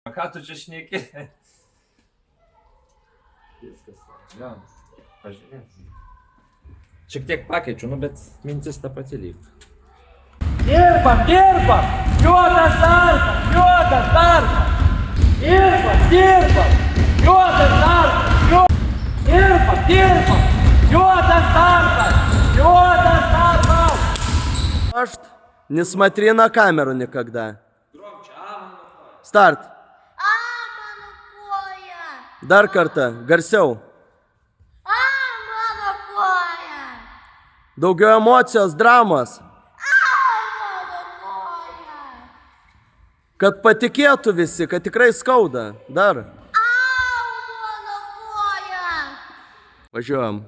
Ką tu čia šneki? Viskas. Jo, pažiūrėsim. Šiek tiek pakeičiu, nu, bet mintis ta pati lyg. Dirbam! Juodas darbas! Juodas darbas! Dirbam! Juodas darbas! Dirbam! Juodas darbas! Juоdas дarbas! Может, не смотри на камеру никогда. Громче, Старт. Mano koja! Dar kartą, garsiau. Mano koja! Daugiau emocijos, dramos. Mano koja! Kad patikėtų visi, kad tikrai skauda. Dar. Mano koja! Važiuojam.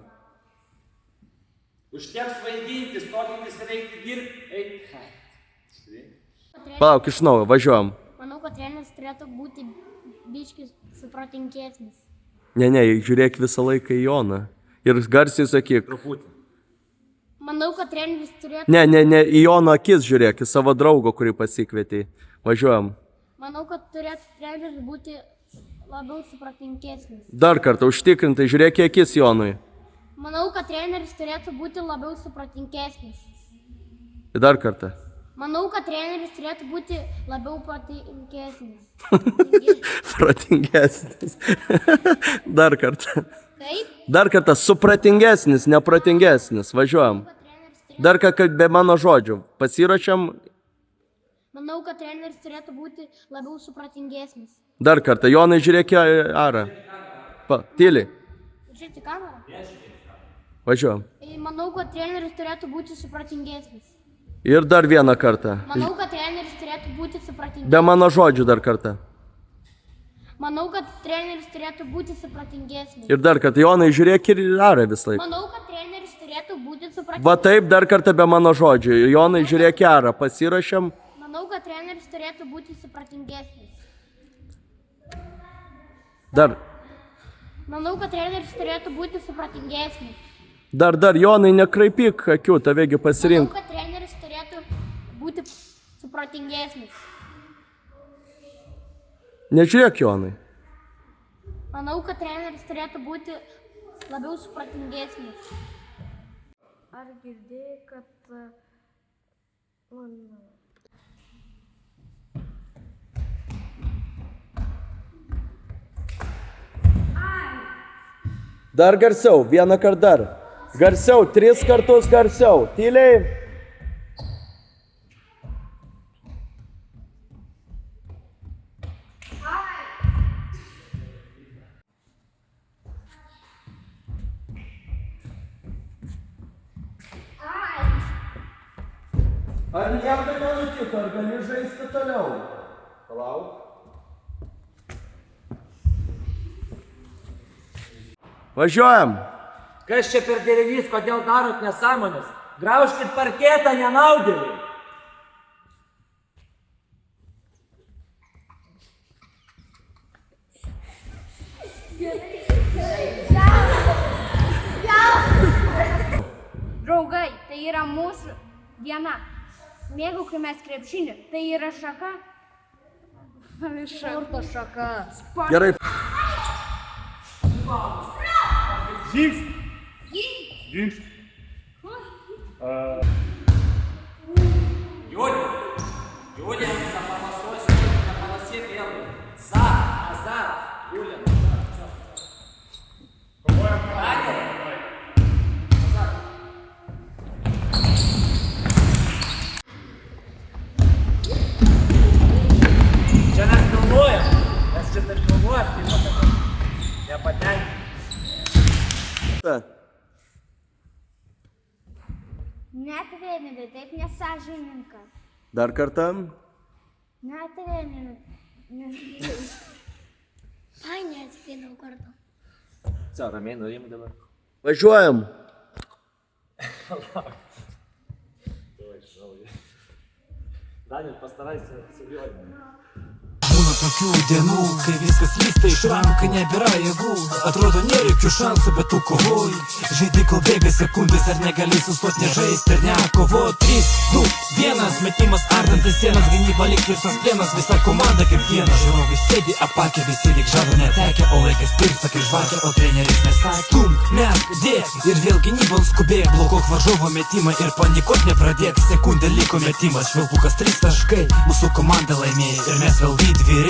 Užteks vaidintis, tokintis reikia dirbti. Eik. Palauk, iš naujo, važiuojam. Manau, kad treneris turėtų būti biškis supratingesnis. Ne, žiūrėk visą laiką į Joną. Ir garsiai sakyk. Truputį. Manau, kad treneris turėtų... Ne, į Jono akis žiūrėk, į savo draugo, kurį pasikvietei. Važiuojam. Manau, kad turėtų treneris būti labiau supratingesnis. Dar kartą, užtikrintai, žiūrėk į akis Jonui. Manau, kad treneris turėtų būti labiau supratingesnis. Dar kartą. Manau, kad treneris turėtų būti labiau protingesnis. Protingesnis. Dar kartą. Taip? Dar kartą, supratingesnis, neprotingesnis. Važiuojam. Kad treneris turėtų... Dar kartą be mano žodžių. Pasiruošiam. Manau, kad treneris turėtų būti labiau supratingesnis. Dar kartą. Jonai, žiūrėk į Arą. Tyliai. Žiūrėti kamerą? Važiuojam. Manau, kad treneris turėtų būti supratingesnis. Ir dar vieną kartą. Manau, kad treneris turėtų būti supratingesnis. Be mano žodžių dar kartą. Manau, kad treneris turėtų būti supratingesnis. Ir dar kartą. Jonai, žiūrėk ir Arą visą laiką. Manau, kad treneris turėtų būti supratingesnis. Va taip, dar kartą be mano žodžių. Jonai, žiūrėk į Arą. Pasiruošiam. Manau, kad treneris turėtų būti supratingesnis. Dar. Manau, kad treneris turėtų būti supratingesnis. Dar, Jonai, nekraipyk akių, tavegi Manau, pasirink. kad treneris turėtų būti supratingesnis. Nežiūrėk, Jonai. Manau, kad treneris turėtų būti labiau supratingesnis. Ar girdėjai, kad... Dar garsiau, vieną kartą dar. Garsiau, 3 kartus garsiau. Tyliai. Ar nieko nenutiko, ar gali žaisti toliau? Palauk. Važiuojam. Kas čia per derinys, kodėl darot nesąmonės? Graužkit parketą, nenaudėlį. Draugai, tai yra mūsų diena. Mėgaukimės krepšinį, tai yra šaka. Sporto šaka. Gerai. Žingsnis. Юля, запалосось, на полосе белый. Назад. Юля, назад. Čia mes filmuojam. Mes čia taip filmuojam, tai matome. Nepatenkinti. Ne treneri, taip nesąžininka. Dar kartą. Ne treneri. Ai, neatspėdau kartu. Co, ramiai nuimk dabar. Važiuojam. Daniel, постарайся серьезно. Būna tokių dienų, kai viskas lysta iš rankų, kai nebėra jėgų. Atrodo nėra jokių šansų, bet tu kovoji. Žaidai kol bėga sekundės, ar negali sustoti, nežaisti ir nekovot. 3, 2, 1, metimas ardantis sienas, gynyba lyg tvirtas plienas, visa komanda kaip vienas. Žiūrovai sėdi apakę, visi lyg žado netekę, o laikas tirpsta kaip žvakė, o treneris nesakė. Stumk, mesk, dėk ir vėl gynybon skubėk, blokuok varžovo metimą ir panikuot nepradėk. Sekundę liko metimas, švilpukas 3 taškai, mūsų komanda laimėjo ir mes vėl didvyriai.